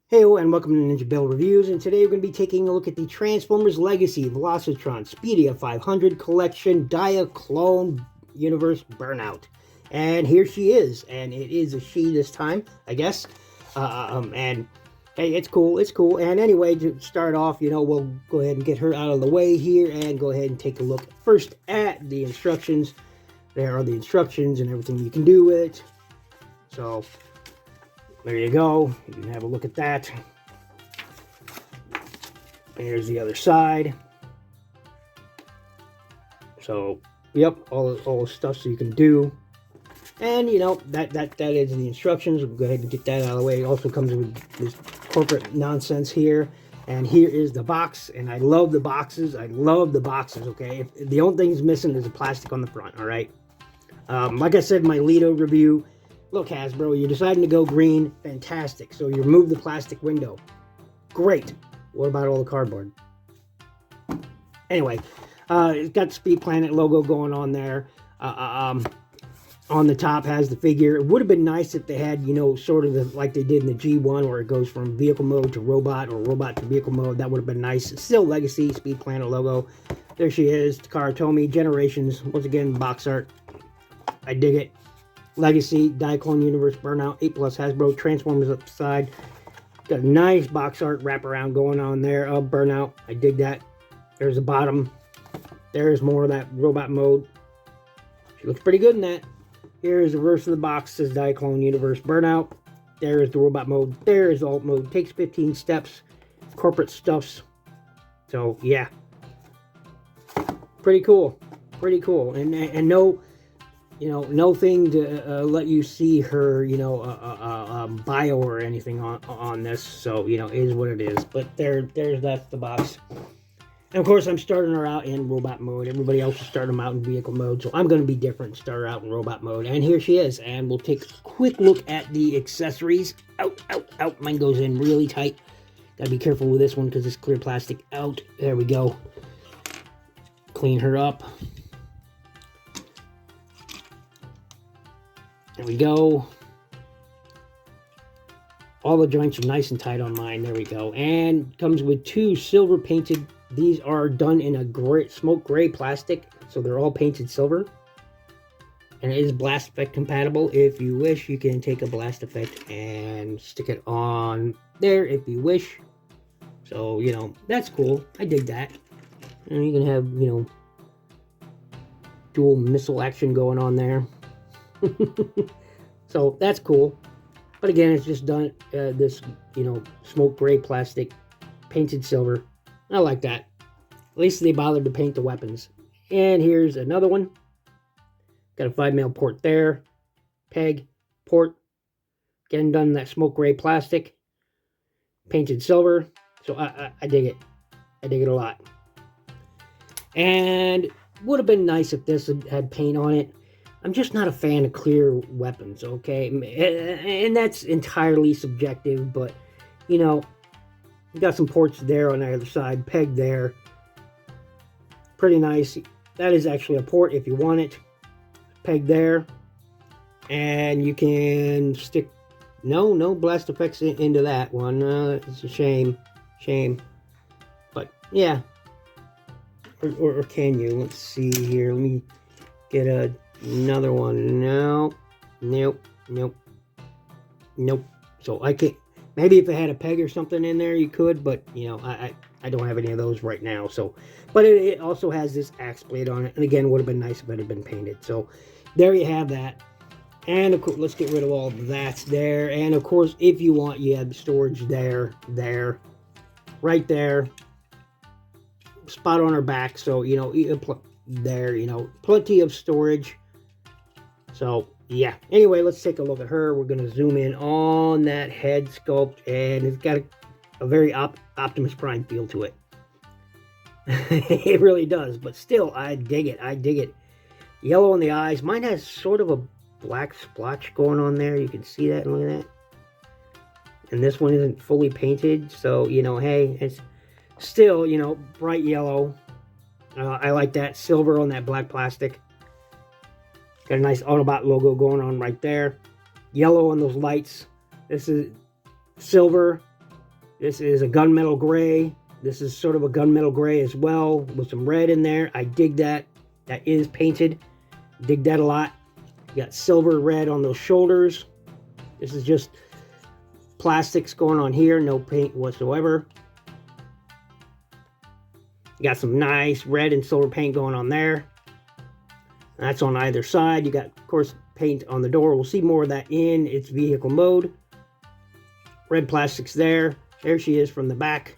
Hey, and welcome to NinjaBill Reviews, and today we're going to be taking a look at the Transformers Legacy Velocitron Speedia 500 Collection Diaclone Universe Burnout. And here she is, and it is a she this time, I guess. And hey, it's cool, And anyway, to start off, we'll go ahead and get her out of the way here and go ahead and take a look first at the instructions. There are the instructions and everything you can do with it. So there you go. You can have a look at that. There's the other side. So, yep, all the stuff so you can do. And that is the instructions. We'll go ahead and get that out of the way. It also comes with this corporate nonsense here. And here is the box. And I love the boxes. Okay? The only thing is missing is the plastic on the front, all right? Like I said in my Lido review, look, Hasbro, you're deciding to go green. Fantastic. So you remove the plastic window. Great. What about all the cardboard? Anyway, it's got the Speed Planet logo going on there. On the top has the figure. It would have been nice if they had, sort of like they did in the G1, where it goes from vehicle mode to robot or robot to vehicle mode. That would have been nice. Still Legacy, Speed Planet logo. There she is. Takara Tomy, Generations. Once again, box art. I dig it. Legacy, Diaclone Universe, Burnout, 8+ Hasbro, Transformers up the side. Got a nice box art wraparound going on there of Burnout. I dig that. There's the bottom. There's more of that robot mode. She looks pretty good in that. Here's the reverse of the box. Says Diaclone Universe, Burnout. There's the robot mode. There's alt mode. Takes 15 steps. Corporate stuffs. So, yeah. Pretty cool. And no... no thing to let you see her, bio or anything on this. So, it is what it is. But that's the box. And, of course, I'm starting her out in robot mode. Everybody else is starting them out in vehicle mode. So, I'm going to be different. Start her out in robot mode. And here she is. And we'll take a quick look at the accessories. Out. Mine goes in really tight. Got to be careful with this one because it's clear plastic. Out. There we go. Clean her up. There we go. All the joints are nice and tight on mine. There we go. And comes with 2 silver painted. These are done in a smoke gray plastic. So they're all painted silver. And it is blast effect compatible. If you wish, you can take a blast effect and stick it on there if you wish. So, that's cool. I dig that. And you can have, dual missile action going on there. So that's cool, but again, it's just done this smoke gray plastic painted silver. I like that. At least they bothered to paint the weapons. And here's another one. Got a 5mm port there, peg, port, again done in that smoke gray plastic, painted silver. So I dig it. I dig it a lot. And would have been nice if this had paint on it. I'm just not a fan of clear weapons, okay? And that's entirely subjective, but, you got some ports there on the other side, peg there. Pretty nice. That is actually a port if you want it. Peg there. And you can stick... No blast effects into that one. It's a shame. But, yeah. Or can you? Let's see here. Let me get another one. Nope. So I can't. Maybe if it had a peg or something in there, you could. But I don't have any of those right now. So, but it also has this axe blade on it. And again, would have been nice if it had been painted. So there you have that. And of course, let's get rid of all that's there. And of course, if you want, you have storage there, right there. Spot on her back. So there, plenty of storage. So, yeah. Anyway, let's take a look at her. We're going to zoom in on that head sculpt. And it's got a very Optimus Prime feel to it. It really does. But still, I dig it. Yellow in the eyes. Mine has sort of a black splotch going on there. You can see that. Look at that. And this one isn't fully painted. So, hey, it's still, bright yellow. I like that. Silver on that black plastic. Got a nice Autobot logo going on right there. Yellow on those lights. This is silver This is a gunmetal gray. This is sort of a gunmetal gray as well with some red in there. I dig that. That is painted. Dig that a lot. You got silver red on those shoulders. This is just plastics going on here. No paint whatsoever. You got some nice red and silver paint going on there. That's on either side. You got, of course, paint on the door. We'll see more of that in its vehicle mode. Red plastics there. There she is from the back.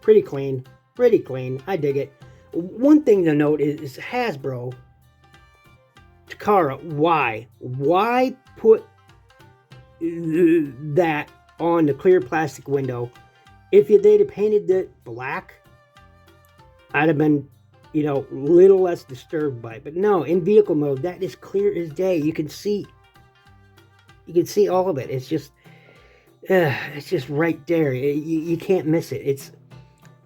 Pretty clean. Pretty clean. I dig it. One thing to note is Hasbro, Takara, why? Why put that on the clear plastic window? If they'd have painted it black, I'd have been, you know, a little less disturbed by it. But no, in vehicle mode, that is clear as day. You can see all of it. It's just right there. You can't miss it. It's,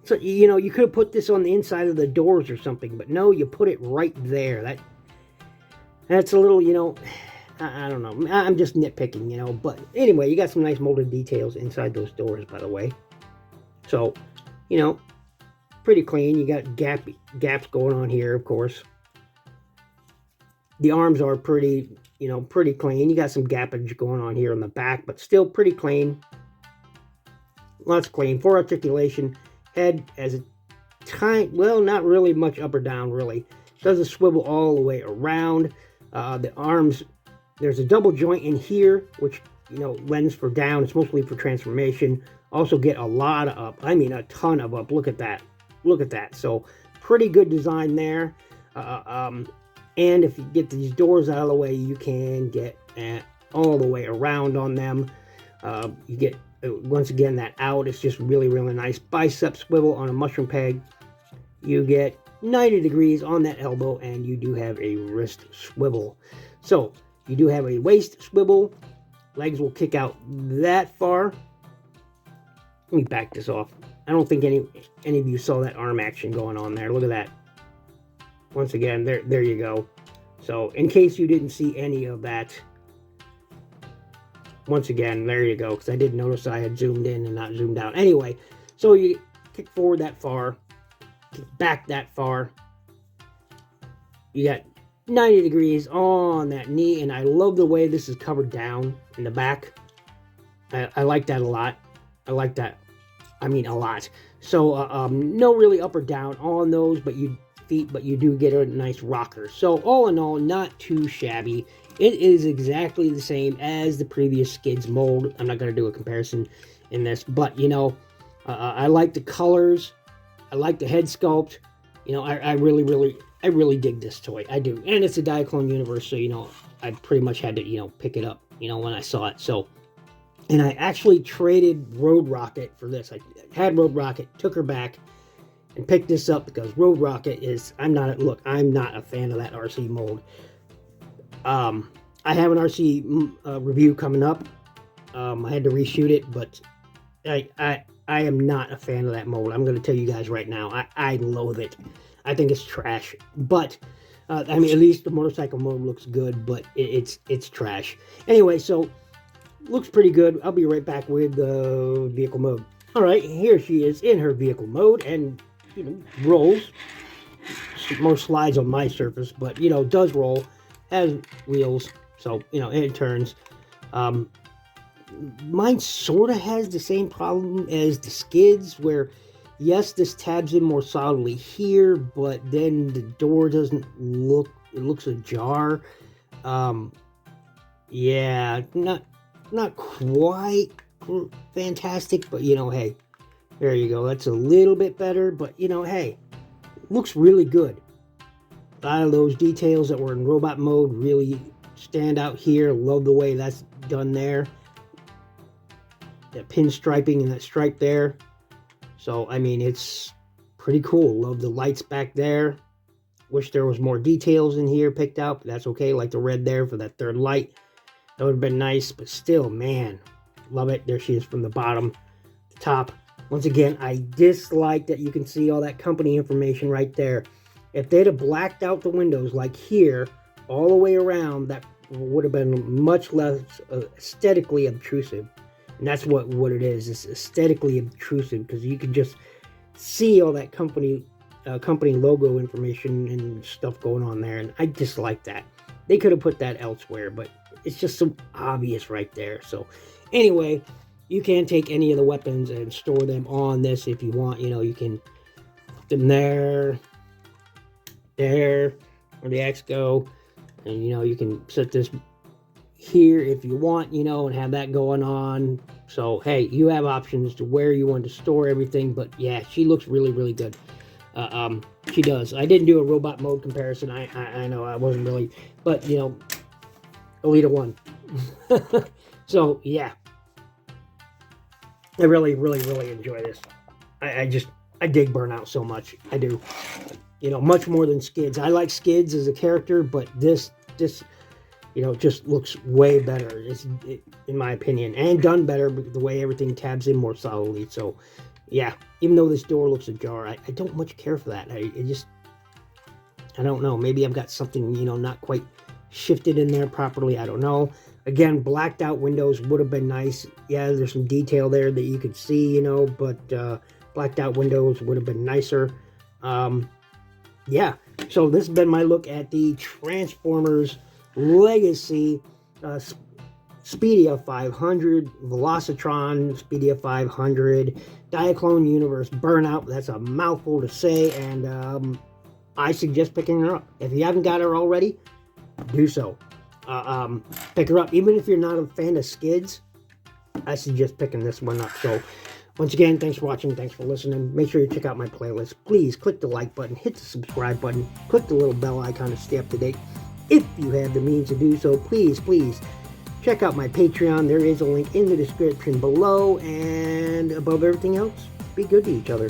so, you know, you could have put this on the inside of the doors or something, but no, you put it right there. That's a little, you know, I don't know. I'm just nitpicking, you know. But anyway, you got some nice molded details inside those doors, by the way. So, you know, pretty clean. You got gaps going on here, of course. The arms are pretty, you know, pretty clean. You got some gappage going on here on the back, but still pretty clean. Lots clean. For articulation, head as a tiny, well, not really much up or down, really. Doesn't swivel all the way around. The arms, there's a double joint in here, which, you know, lends for down. It's mostly for transformation. Also get a lot of up. I mean, a ton of up. Look at that. Look at that. So pretty good design there. And if you get these doors out of the way, you can get all the way around on them. You get, once again, that out. It's just really, really nice. Bicep swivel on a mushroom peg. You get 90 degrees on that elbow, and you do have a wrist swivel. So you do have a waist swivel. Legs will kick out that far. Let me back this off. I don't think any of you saw that arm action going on there. Look at that. Once again, there you go. So in case you didn't see any of that, once again, there you go. Because I did notice I had zoomed in and not zoomed out. Anyway, so you kick forward that far, kick back that far. You got 90 degrees on that knee, and I love the way this is covered down in the back. I like that a lot. I like that. I mean, a lot. So no really up or down on those, but you do get a nice rocker. So all in all, not too shabby. It is exactly the same as the previous Skids mold. I'm not going to do a comparison in this, but you know, I like the colors. I like the head sculpt. You know, I really dig this toy. I do. And it's a Diaclone universe, so you know, I pretty much had to, you know, pick it up, you know, when I saw it. So, and I actually traded Road Rocket for this. I had Road Rocket, took her back, and picked this up because Road Rocket is, I'm not a fan of that RC mold. I have an RC review coming up. I had to reshoot it, but I am not a fan of that mold. I'm going to tell you guys right now. I loathe it. I think it's trash. But I mean, at least the motorcycle mode looks good, but it's trash. Anyway, so looks pretty good. I'll be right back with the vehicle mode. All right, here she is in her vehicle mode, and you know, rolls. More slides on my surface, but you know, does roll, has wheels, so you know, it turns. Mine sort of has the same problem as the Skids, where yes, this tabs in more solidly here, but then the door doesn't look, it looks ajar. Yeah, not quite fantastic, but you know, hey, there you go. That's a little bit better, but you know, hey, looks really good. A lot of those details that were in robot mode really stand out here. Love the way that's done there. That pinstriping and that stripe there. So, I mean, it's pretty cool. Love the lights back there. Wish there was more details in here picked out, but that's okay. Like the red there for that third light. That would have been nice, but still, man, love it. There she is from the bottom to top. Once again, I dislike that you can see all that company information right there. If they'd have blacked out the windows like here, all the way around, that would have been much less aesthetically obtrusive. And that's what it is. It's aesthetically obtrusive because you can just see all that company logo information and stuff going on there, and I dislike that. They could have put that elsewhere, but it's just so obvious right there. So anyway, you can take any of the weapons and store them on this if you want. You know, you can put them there, where the X go, and you know, you can set this here if you want, you know, and have that going on. So hey, you have options to where you want to store everything. But yeah, she looks really, really good. She does. I didn't do a robot mode comparison. I know I wasn't really, but you know, Alita won. So yeah, I really, really, really enjoy this. I dig Burnout so much. I do. You know, much more than Skids. I like Skids as a character, but this you know, just looks way better, in my opinion, and done better the way everything tabs in more solidly. So yeah, even though this door looks ajar, I don't much care for that. I don't know. Maybe I've got something, you know, not quite shifted in there properly. I don't know. Again, blacked out windows would have been nice. Yeah, there's some detail there that you could see, you know, but blacked out windows would have been nicer. Yeah, so this has been my look at the Transformers Legacy Speedia 500, Velocitron Speedia 500, Diaclone Universe Burnout. That's a mouthful to say, and I suggest picking her up. If you haven't got her already, do so. Pick her up. Even if you're not a fan of Skids, I suggest picking this one up. So once again, thanks for watching. Thanks for listening. Make sure you check out my playlist. Please click the like button, hit the subscribe button, click the little bell icon to stay up to date. If you have the means to do so, please check out my Patreon. There is a link in the description below. And above everything else, be good to each other.